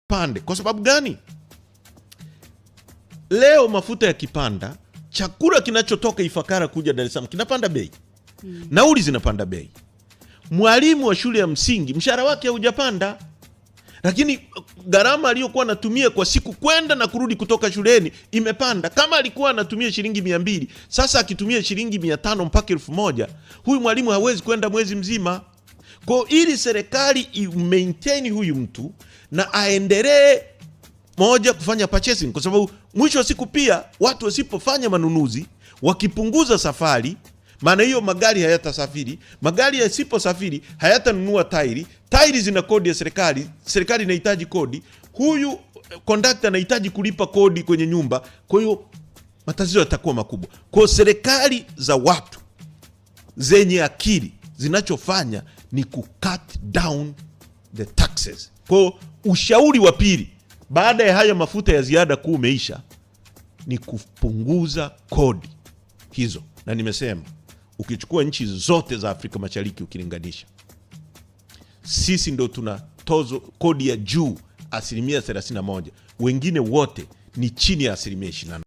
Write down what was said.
pande. Kwa sababu gani? Leo mafuta yakipanda, chakula kinachotoka Ifakara kuja Dar es Salaam kinapanda bei. Nauli zinapanda bei. Mwalimu wa shule ya msingi mshahara wake haujapanda, lakini gharama aliyokuwa anatumia kwa siku kwenda na kurudi kutoka shuleni imepanda. Kama alikuwa anatumia shilingi 200, sasa akitumia shilingi 500 mpaka 1000, huyu mwalimu hawezi kwenda mwezi mzima. Kwa ili serikali i-maintain huyu mtu na aendelee moja kufanya purchasing, kwa sababu mwisho wa siku pia watu wasipofanya manunuzi, wakipunguza safari, maana hiyo magari hayatasafiri. Magari yasiposafiri hayatanunua tairi. Tairi zina kodi ya serikali, serikali inahitaji kodi. Huyu conductor anahitaji kulipa kodi kwenye nyumba. Kwa hiyo matatizo yatakuwa makubwa. Kwa serikali za watu zenye akili zinachofanya ni cut down the taxes. Kwa ushauri wa pili baada ya haya mafuta ya ziada kuu umeisha ni kupunguza kodi hizo. Na nimesema ukichukua nchi zote za Afrika Mashariki ukilinganisha, sisi ndo tuna tozo kodi ya juu 31%, wengine wote ni chini ya 28%.